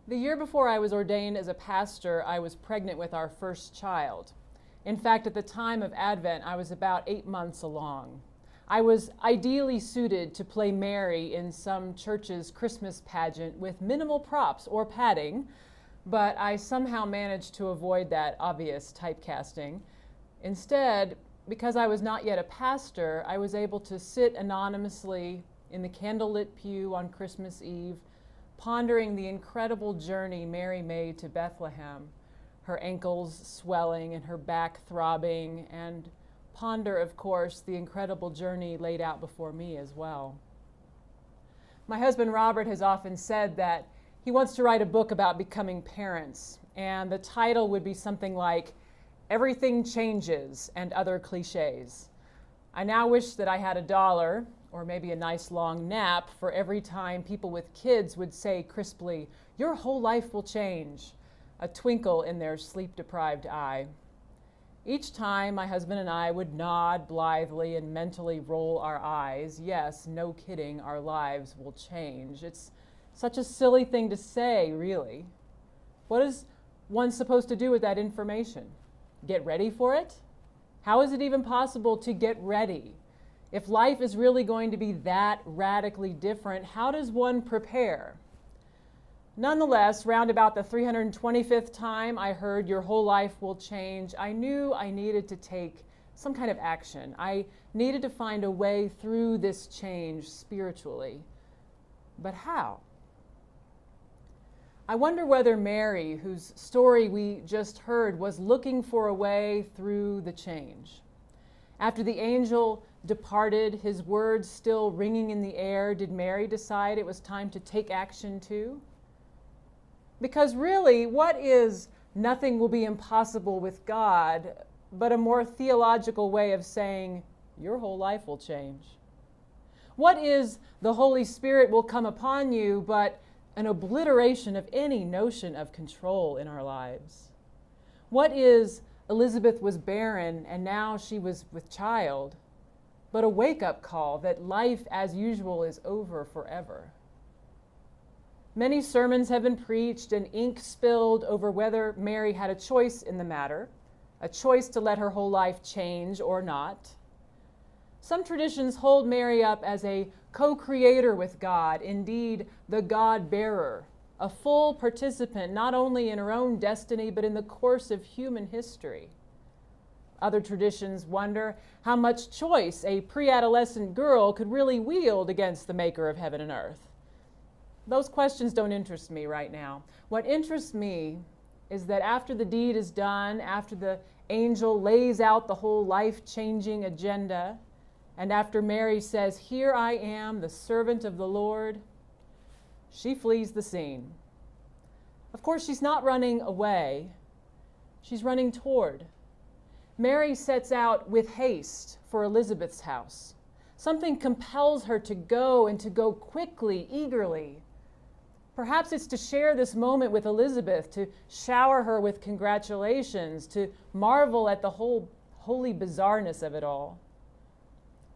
The year before I was ordained as a pastor, I was pregnant with our first child. In fact, at the time of Advent, I was about 8 months along. I was ideally suited to play Mary in some church's Christmas pageant with minimal props or padding, but I somehow managed to avoid that obvious typecasting. Instead, because I was not yet a pastor, I was able to sit anonymously in the candlelit pew on Christmas Eve, pondering the incredible journey Mary made to Bethlehem, her ankles swelling and her back throbbing, and ponder, of course, the incredible journey laid out before me as well. My husband Robert has often said that he wants to write a book about becoming parents, and the title would be something like Everything Changes and Other Cliches. I now wish that I had $1, or maybe a nice long nap, for every time people with kids would say crisply, "Your whole life will change," a twinkle in their sleep-deprived eye. Each time, my husband and I would nod blithely and mentally roll our eyes. Yes, no kidding, our lives will change. It's such a silly thing to say, really. What is one supposed to do with that information? Get ready for it? How is it even possible to get ready? If life is really going to be that radically different, how does one prepare? Nonetheless, round about the 325th time I heard your whole life will change, I knew I needed to take some kind of action. I needed to find a way through this change spiritually. But how? I wonder whether Mary, whose story we just heard, was looking for a way through the change. After the angel departed, his words still ringing in the air, did Mary decide it was time to take action too? Because really, what is nothing will be impossible with God, but a more theological way of saying your whole life will change? What is the Holy Spirit will come upon you, but an obliteration of any notion of control in our lives? What is Elizabeth was barren and now she was with child, but a wake-up call that life as usual is over forever? Many sermons have been preached and ink spilled over whether Mary had a choice in the matter, a choice to let her whole life change or not. Some traditions hold Mary up as a co-creator with God, indeed the God-bearer, a full participant not only in her own destiny but in the course of human history. Other traditions wonder how much choice a pre-adolescent girl could really wield against the maker of heaven and earth. Those questions don't interest me right now. What interests me is that after the deed is done, after the angel lays out the whole life-changing agenda, and after Mary says, "Here I am, the servant of the Lord," she flees the scene. Of course, she's not running away. She's running toward. Mary sets out with haste for Elizabeth's house. Something compels her to go, and to go quickly, eagerly. Perhaps it's to share this moment with Elizabeth, to shower her with congratulations, to marvel at the whole holy bizarreness of it all.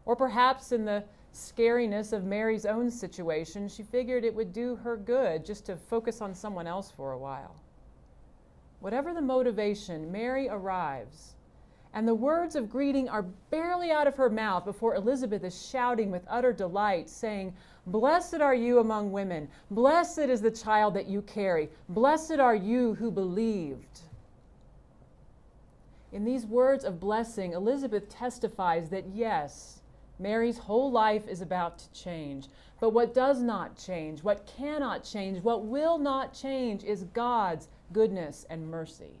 Or perhaps in the scariness of Mary's own situation, she figured it would do her good just to focus on someone else for a while. Whatever the motivation, Mary arrives, and the words of greeting are barely out of her mouth before Elizabeth is shouting with utter delight, saying, "Blessed are you among women. Blessed is the child that you carry. Blessed are you who believed." In these words of blessing, Elizabeth testifies that yes, Mary's whole life is about to change. But what does not change, what cannot change, what will not change is God's goodness and mercy.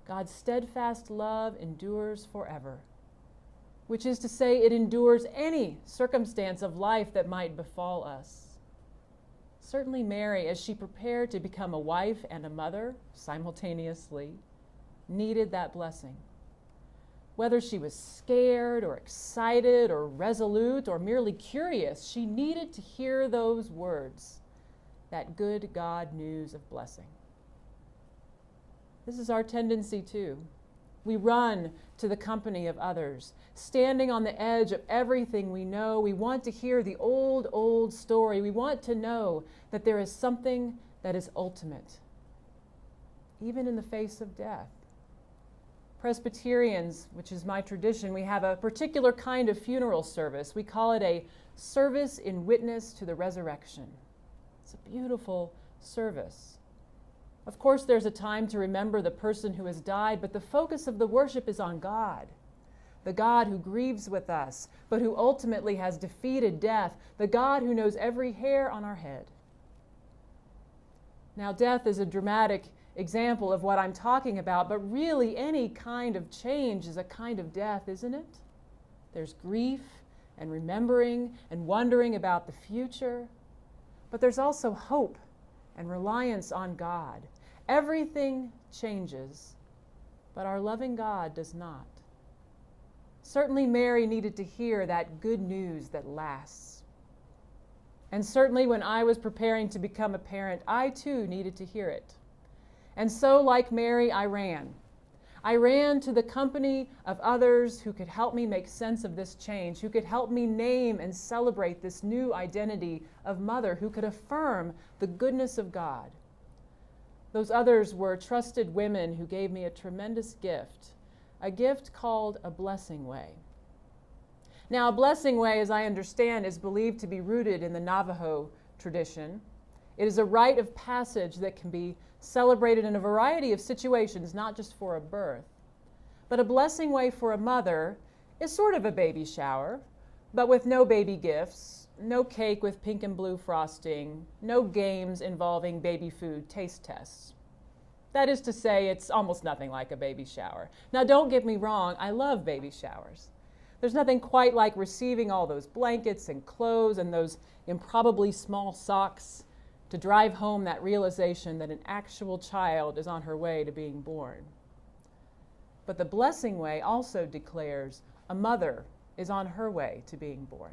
God's steadfast love endures forever, which is to say it endures any circumstance of life that might befall us. Certainly Mary, as she prepared to become a wife and a mother simultaneously, needed that blessing. Whether she was scared or excited or resolute or merely curious, she needed to hear those words, that good God news of blessing. This is our tendency too. We run to the company of others. Standing on the edge of everything we know, we want to hear the old, old story. We want to know that there is something that is ultimate, even in the face of death. Presbyterians, which is my tradition, we have a particular kind of funeral service. We call it a service in witness to the resurrection. It's a beautiful service. Of course, there's a time to remember the person who has died, but the focus of the worship is on God, the God who grieves with us, but who ultimately has defeated death, the God who knows every hair on our head. Now, death is a dramatic example of what I'm talking about, but really any kind of change is a kind of death, isn't it? There's grief and remembering and wondering about the future, but there's also hope and reliance on God. Everything changes, but our loving God does not. Certainly Mary needed to hear that good news that lasts. And certainly when I was preparing to become a parent, I too needed to hear it. And so, like Mary, I ran. I ran to the company of others who could help me make sense of this change, who could help me name and celebrate this new identity of mother, who could affirm the goodness of God. Those others were trusted women who gave me a tremendous gift, a gift called a blessing way. Now, a blessing way, as I understand, is believed to be rooted in the Navajo tradition. It is a rite of passage that can be celebrated in a variety of situations, not just for a birth. But a blessing way for a mother is sort of a baby shower, but with no baby gifts, no cake with pink and blue frosting, no games involving baby food taste tests. That is to say, it's almost nothing like a baby shower. Now, don't get me wrong, I love baby showers. There's nothing quite like receiving all those blankets and clothes and those improbably small socks to drive home that realization that an actual child is on her way to being born. But the blessing way also declares a mother is on her way to being born.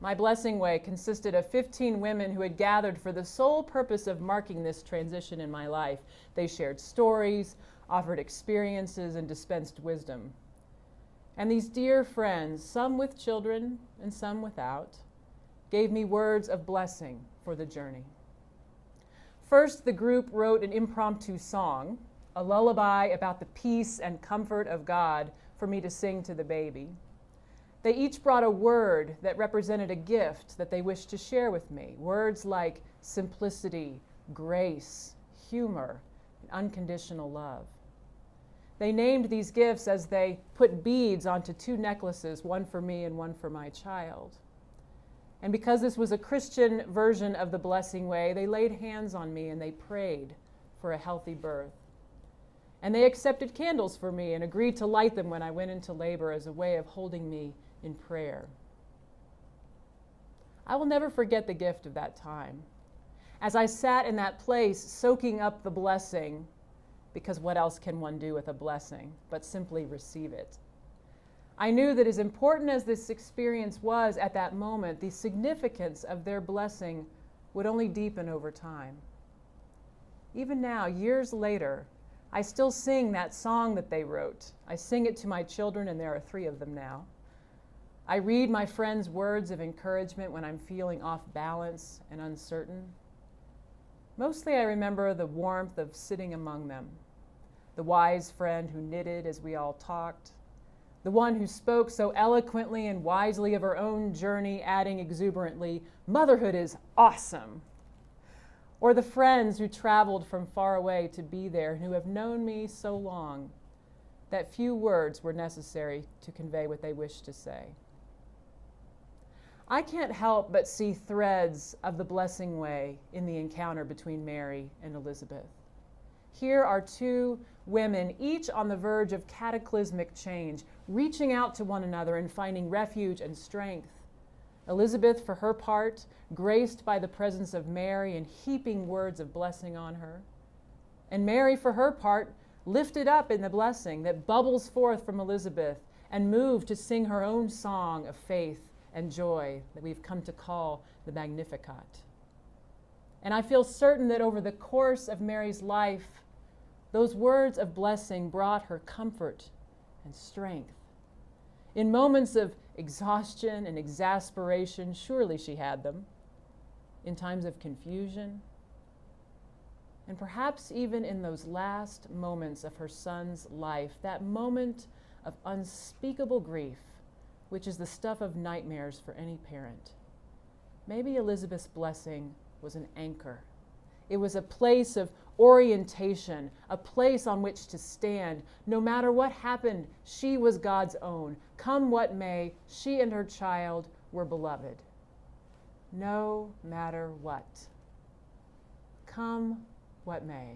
My blessing way consisted of 15 women who had gathered for the sole purpose of marking this transition in my life. They shared stories, offered experiences, and dispensed wisdom. And these dear friends, some with children and some without, gave me words of blessing for the journey. First, the group wrote an impromptu song, a lullaby about the peace and comfort of God for me to sing to the baby. They each brought a word that represented a gift that they wished to share with me. Words like simplicity, grace, humor, and unconditional love. They named these gifts as they put beads onto 2 necklaces, one for me and one for my child. And because this was a Christian version of the blessing way, they laid hands on me and they prayed for a healthy birth. And they accepted candles for me and agreed to light them when I went into labor as a way of holding me in prayer. I will never forget the gift of that time. As I sat in that place soaking up the blessing, because what else can one do with a blessing but simply receive it? I knew that as important as this experience was at that moment, the significance of their blessing would only deepen over time. Even now, years later, I still sing that song that they wrote. I sing it to my children, and there are 3 of them now. I read my friends' words of encouragement when I'm feeling off balance and uncertain. Mostly I remember the warmth of sitting among them, the wise friend who knitted as we all talked, the one who spoke so eloquently and wisely of her own journey, adding exuberantly, "Motherhood is awesome." Or the friends who traveled from far away to be there and who have known me so long that few words were necessary to convey what they wished to say. I can't help but see threads of the blessing way in the encounter between Mary and Elizabeth. Here are 2 women, each on the verge of cataclysmic change, reaching out to one another and finding refuge and strength. Elizabeth, for her part, graced by the presence of Mary and heaping words of blessing on her. And Mary, for her part, lifted up in the blessing that bubbles forth from Elizabeth and moved to sing her own song of faith and joy that we've come to call the Magnificat. And I feel certain that over the course of Mary's life, those words of blessing brought her comfort and strength. In moments of exhaustion and exasperation, surely she had them. In times of confusion, and perhaps even in those last moments of her son's life, that moment of unspeakable grief, which is the stuff of nightmares for any parent. Maybe Elizabeth's blessing was an anchor. It was a place of orientation, a place on which to stand. No matter what happened, she was God's own. Come what may, she and her child were beloved. No matter what. Come what may.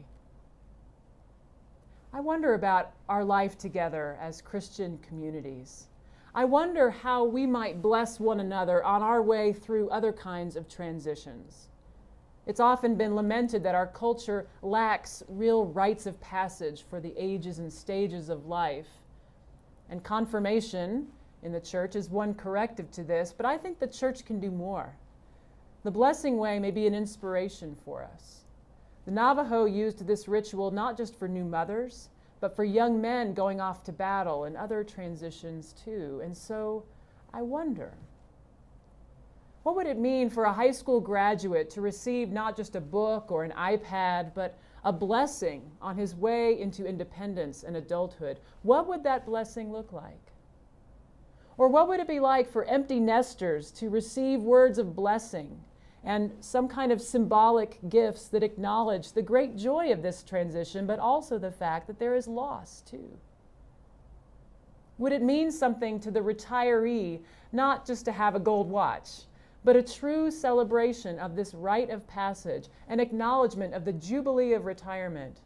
I wonder about our life together as Christian communities. I wonder how we might bless one another on our way through other kinds of transitions. It's often been lamented that our culture lacks real rites of passage for the ages and stages of life. And confirmation in the church is one corrective to this, but I think the church can do more. The blessing way may be an inspiration for us. The Navajo used this ritual not just for new mothers, but for young men going off to battle and other transitions too. And so I wonder, what would it mean for a high school graduate to receive not just a book or an iPad, but a blessing on his way into independence and adulthood? What would that blessing look like? Or what would it be like for empty nesters to receive words of blessing and some kind of symbolic gifts that acknowledge the great joy of this transition, but also the fact that there is loss too? Would it mean something to the retiree not just to have a gold watch, but a true celebration of this rite of passage, an acknowledgement of the jubilee of retirement,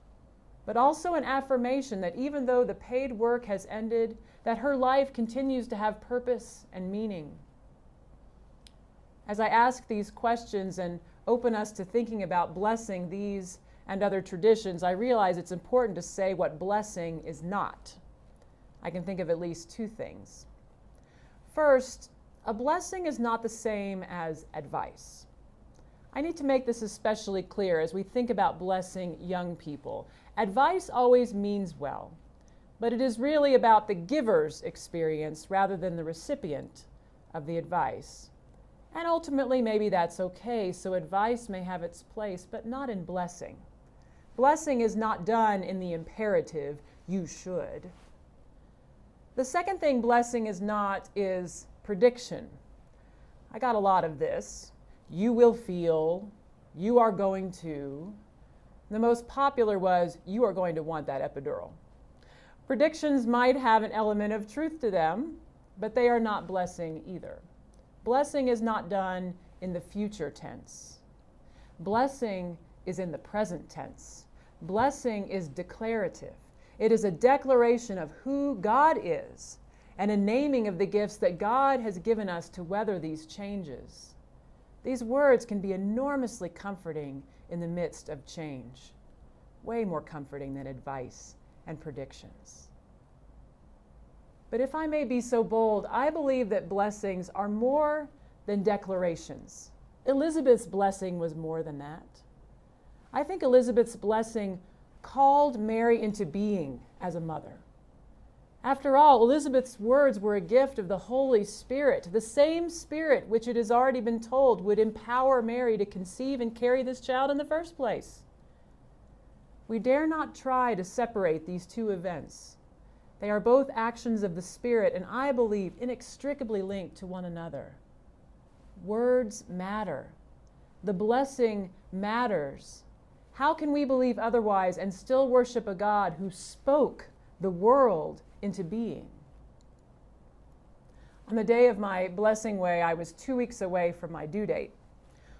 but also an affirmation that even though the paid work has ended, that her life continues to have purpose and meaning? As I ask these questions and open us to thinking about blessing these and other traditions, I realize it's important to say what blessing is not. I can think of at least two things. First, a blessing is not the same as advice. I need to make this especially clear as we think about blessing young people. Advice always means well, but it is really about the giver's experience rather than the recipient of the advice. And ultimately, maybe that's okay, so advice may have its place, but not in blessing. Blessing is not done in the imperative, you should. The second thing blessing is not is prediction. I got a lot of this. You will feel, you are going to. The most popular was, you are going to want that epidural. Predictions might have an element of truth to them, but they are not blessing either. Blessing is not done in the future tense. Blessing is in the present tense. Blessing is declarative. It is a declaration of who God is and a naming of the gifts that God has given us to weather these changes. These words can be enormously comforting in the midst of change, way more comforting than advice and predictions. But if I may be so bold, I believe that blessings are more than declarations. Elizabeth's blessing was more than that. I think Elizabeth's blessing called Mary into being as a mother. After all, Elizabeth's words were a gift of the Holy Spirit, the same Spirit which it has already been told would empower Mary to conceive and carry this child in the first place. We dare not try to separate these two events. They are both actions of the Spirit, and I believe inextricably linked to one another. Words matter. The blessing matters. How can we believe otherwise and still worship a God who spoke the world into being? On the day of my blessing way, I was 2 weeks away from my due date.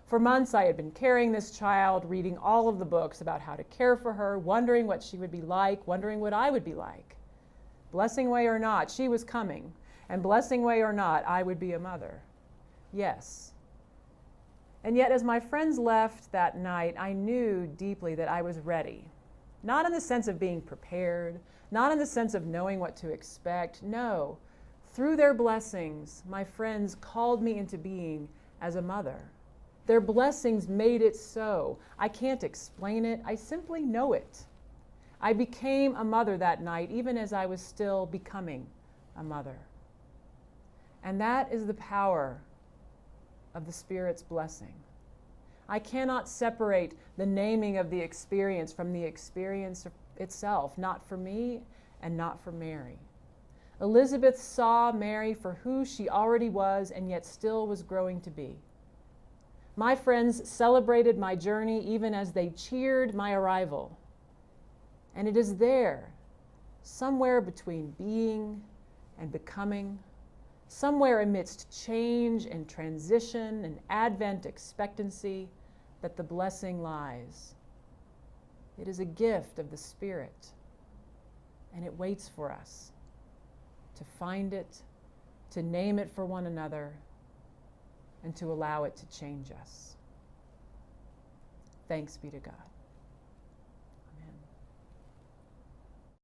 For months, I had been carrying this child, reading all of the books about how to care for her, wondering what she would be like, wondering what I would be like. Blessing way or not, she was coming. And blessing way or not, I would be a mother. Yes. And yet, as my friends left that night, I knew deeply that I was ready. Not in the sense of being prepared, not in the sense of knowing what to expect. No, through their blessings, my friends called me into being as a mother. Their blessings made it so. I can't explain it. I simply know it. I became a mother that night, even as I was still becoming a mother. And that is the power of the Spirit's blessing. I cannot separate the naming of the experience from the experience itself, not for me and not for Mary. Elizabeth saw Mary for who she already was and yet still was growing to be. My friends celebrated my journey even as they cheered my arrival. And it is there, somewhere between being and becoming, somewhere amidst change and transition and Advent expectancy, that the blessing lies. It is a gift of the Spirit, and it waits for us to find it, to name it for one another, and to allow it to change us. Thanks be to God.